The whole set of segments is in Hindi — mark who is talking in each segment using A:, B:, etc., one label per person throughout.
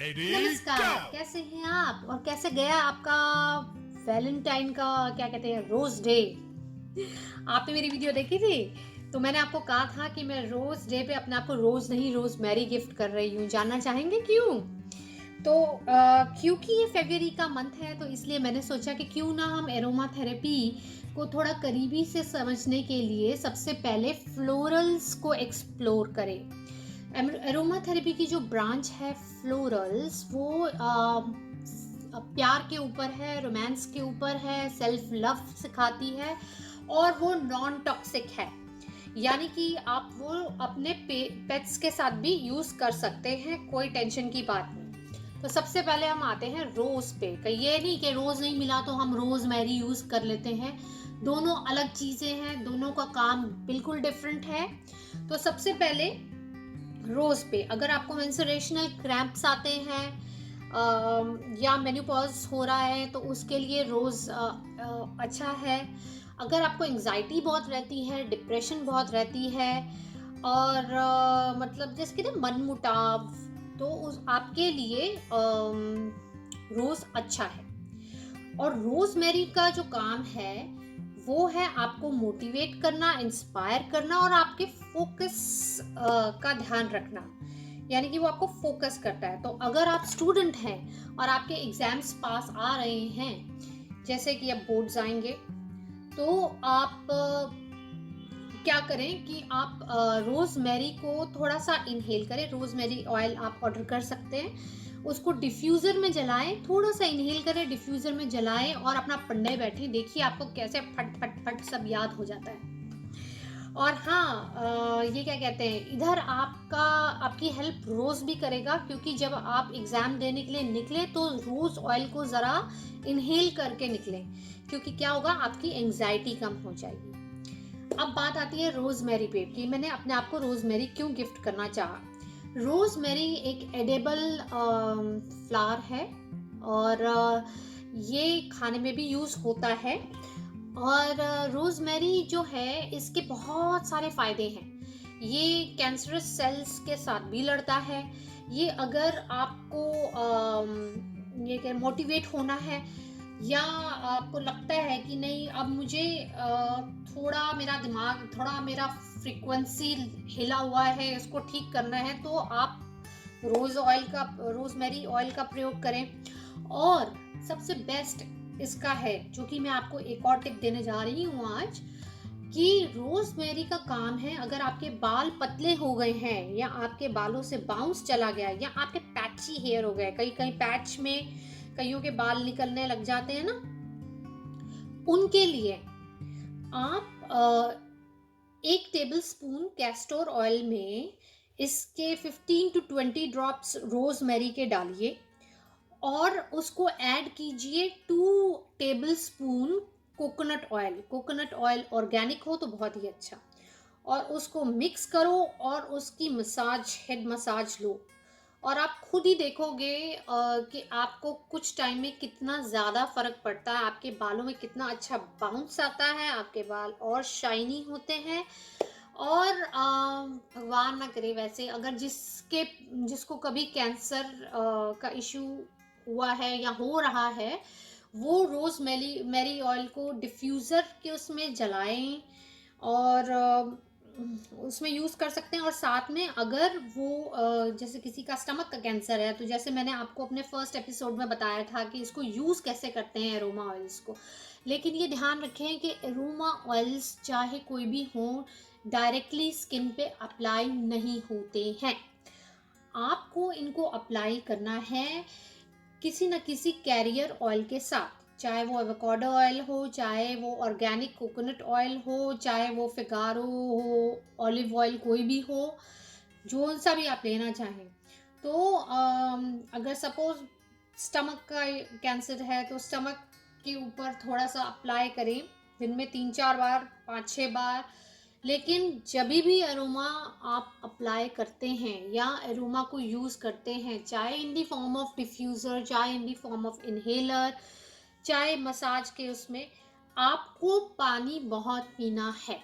A: नमस्कार, कैसे हैं आप और कैसे गया आपका वैलेंटाइन का क्या कहते हैं रोज डे। आपने मेरी वीडियो देखी थी तो मैंने आपको कहा था कि मैं रोज डे पे अपने आप को रोज नहीं रोज मैरी गिफ्ट कर रही हूँ। जानना चाहेंगे क्यों? तो क्योंकि ये फरवरी का मंथ है तो इसलिए मैंने सोचा कि क्यों ना हम एरोमा थेरेपी को थोड़ा करीबी से समझने के लिए सबसे पहले फ्लोरल्स को एक्सप्लोर करें। एरोमा थेरेपी की जो ब्रांच है फ्लोरल्स वो प्यार के ऊपर है, रोमांस के ऊपर है, सेल्फ लव सिखाती है और वो नॉन टॉक्सिक है, यानी कि आप वो अपने पेट्स के साथ भी यूज कर सकते हैं, कोई टेंशन की बात नहीं। तो सबसे पहले हम आते हैं रोज पे। ये नहीं कि रोज नहीं मिला तो हम रोज मैरी यूज कर लेते हैं, दोनों अलग चीजें हैं, दोनों का काम बिल्कुल डिफरेंट है। तो सबसे पहले रोज पे अगर आपको मेंस्ट्रुएशनल क्रैम्प्स आते हैं या मेनोपॉज हो रहा है तो उसके लिए रोज अच्छा है। अगर आपको एंजाइटी बहुत रहती है, डिप्रेशन बहुत रहती है और मतलब जैसे कि ना मन मुटाव, तो उस आपके लिए रोज अच्छा है। और रोजमेरी का जो काम है वो है आपको मोटिवेट करना, इंस्पायर करना और आपके फोकस का ध्यान रखना, यानी कि वो आपको फोकस करता है। तो अगर आप स्टूडेंट हैं और आपके एग्जाम्स पास आ रहे हैं, जैसे कि अब बोर्ड्स आएंगे, तो आप क्या करें कि आप रोजमेरी को थोड़ा सा इनहेल करें। रोजमेरी ऑयल आप ऑर्डर कर सकते हैं, उसको डिफ्यूज़र में जलाएं, थोड़ा सा इनहेल करें, डिफ्यूज़र में जलाएं और अपना पढ़ने बैठें। देखिए आपको कैसे फट फट फट सब याद हो जाता है। और हाँ, ये क्या कहते हैं, इधर आपकी हेल्प रोज़ भी करेगा, क्योंकि जब आप एग्ज़ाम देने के लिए निकले तो रोज़ ऑयल को ज़रा इनहेल करके निकलें, क्योंकि क्या होगा, आपकी एंग्जाइटी कम हो जाएगी। अब बात आती है रोजमेरी पे कि मैंने अपने आप को रोजमेरी क्यों गिफ्ट करना चाहा। रोजमेरी एक एडेबल फ्लावर है और ये खाने में भी यूज होता है। और रोजमेरी जो है इसके बहुत सारे फायदे हैं। ये कैंसरस सेल्स के साथ भी लड़ता है। ये अगर आपको ये क्या मोटिवेट होना है या आपको लगता है कि नहीं अब मुझे थोड़ा मेरा दिमाग, थोड़ा मेरा फ्रीक्वेंसी हिला हुआ है, इसको ठीक करना है, तो आप रोजमेरी ऑयल का प्रयोग करें। और सबसे बेस्ट इसका है, जो कि मैं आपको एक और टिप देने जा रही हूँ आज, कि रोजमेरी का काम है, अगर आपके बाल पतले हो गए हैं या आपके बालों से बाउंस चला गया या आपके पैची हेयर हो गए, कहीं कहीं पैच में कईयों के बाल निकलने लग जाते हैं ना, उनके लिए आप 1 टेबल स्पून कैस्टर ऑयल में इसके 15 to 20 ड्रॉप्स रोजमेरी के डालिए और उसको ऐड कीजिए 2 table spoon coconut oil. Coconut oil organic हो तो बहुत ही अच्छा। और उसको मिक्स करो और उसकी मसाज, हेड मसाज लो और आप खुद ही देखोगे कि आपको कुछ टाइम में कितना ज़्यादा फ़र्क पड़ता है, आपके बालों में कितना अच्छा बाउंस आता है, आपके बाल और शाइनी होते हैं। और भगवान ना करे, वैसे अगर जिसको कभी कैंसर का इशू हुआ है या हो रहा है, वो रोज मैरी ऑयल को डिफ्यूज़र के उसमें जलाएं और उसमें यूज़ कर सकते हैं। और साथ में अगर वो जैसे किसी का स्टमक का कैंसर है, तो जैसे मैंने आपको अपने फर्स्ट एपिसोड में बताया था कि इसको यूज़ कैसे करते हैं एरोमा ऑयल्स को, लेकिन ये ध्यान रखें कि एरोमा ऑयल्स चाहे कोई भी हो, डायरेक्टली स्किन पे अप्लाई नहीं होते हैं। आपको इनको अप्लाई करना है किसी न किसी कैरियर ऑयल के साथ, चाहे वो एवोकाडो ऑयल हो, चाहे वो ऑर्गेनिक कोकोनट ऑयल हो, चाहे वो फिगारो हो, ऑलिव ऑयल कोई भी हो, जो सा भी आप लेना चाहें। तो अगर सपोज स्टमक का कैंसर है तो स्टमक के ऊपर थोड़ा सा अप्लाई करें, दिन में 3-4 बार, 5-6 बार। लेकिन जब भी एरोमा आप अप्लाई करते हैं या एरोमा को यूज़ करते हैं, चाहे इन दी फॉर्म ऑफ डिफ्यूज़र, चाहे इन दी फॉर्म ऑफ इनहेलर, चाहे मसाज के उसमें, आपको पानी बहुत पीना है।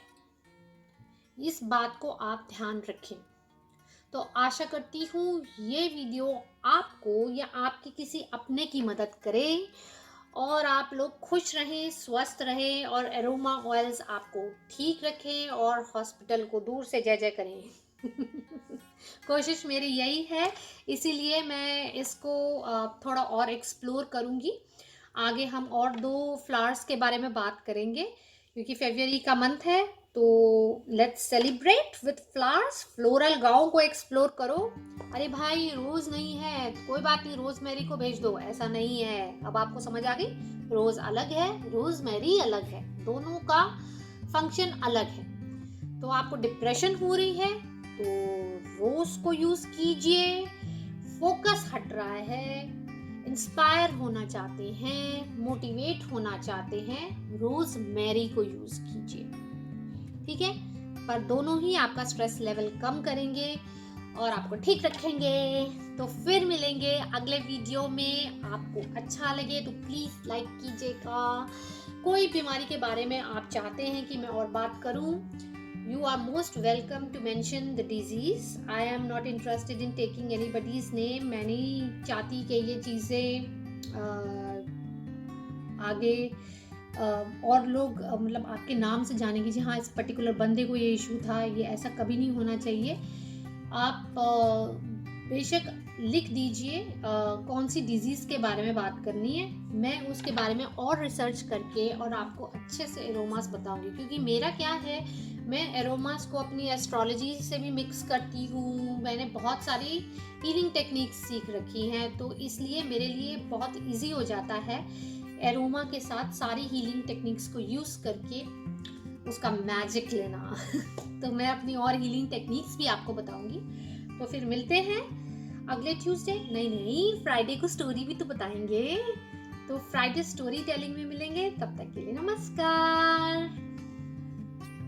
A: इस बात को आप ध्यान रखें। तो आशा करती हूँ ये वीडियो आपको या आपके किसी अपने की मदद करे और आप लोग खुश रहें, स्वस्थ रहें और एरोमा ऑयल्स आपको ठीक रखें और हॉस्पिटल को दूर से जय जय करें। कोशिश मेरी यही है, इसीलिए मैं इसको थोड़ा और एक्सप्लोर करूँगी। आगे हम और 2 फ्लावर्स के बारे में बात करेंगे क्योंकि फ़रवरी का मंथ है, तो let's celebrate with flowers. Floral गाँव को एक्सप्लोर करो। अरे भाई रोज़ नहीं है, कोई बात नहीं, रोज़मेरी को भेज दो, ऐसा नहीं है। अब आपको समझ आ गई, रोज़ अलग है, रोज़मेरी अलग है, दोनों का फंक्शन अलग है। तो आपको डिप्रेशन हो रही है तो रोज़ को यूज़ कीजिए। फोकस हट रहा है, इंस्पायर होना चाहते हैं, मोटिवेट होना चाहते हैं, रोज़मेरी को यूज़ कीजिए, ठीक है। पर दोनों ही आपका स्ट्रेस लेवल कम करेंगे और आपको ठीक रखेंगे। तो फिर मिलेंगे अगले वीडियो में। आपको अच्छा लगे तो प्लीज़ लाइक कीजिएगा। कोई बीमारी के बारे में आप चाहते हैं कि मैं और बात करूं, you are most welcome to mention the disease. I am not interested in taking anybody's name. मैं नहीं चाहती कि ये चीज़ें आगे और लोग मतलब आपके नाम से जाने की, हाँ इस पर्टिकुलर बंदे को ये इशू था, ये ऐसा कभी नहीं होना चाहिए। आप बेशक लिख दीजिए कौन सी डिजीज़ के बारे में बात करनी है, मैं उसके बारे में और रिसर्च करके और आपको अच्छे से एरोमास बताऊंगी। क्योंकि मेरा क्या है, मैं एरोमास को अपनी एस्ट्रोलॉजी से भी मिक्स करती हूँ, मैंने बहुत सारी हीलिंग टेक्निक्स सीख रखी हैं, तो इसलिए मेरे लिए बहुत इजी हो जाता है एरोमा के साथ सारी हीलिंग टेक्निक्स को यूज़ करके उसका मैजिक लेना। तो मैं अपनी और हीलिंग टेक्निक्स भी आपको बताऊंगी। तो फिर मिलते हैं अगले ट्यूसडे। नहीं फ्राइडे को स्टोरी भी तो बताएंगे, तो फ्राइडे स्टोरी टेलिंग में मिलेंगे। तब तक के लिए नमस्कार।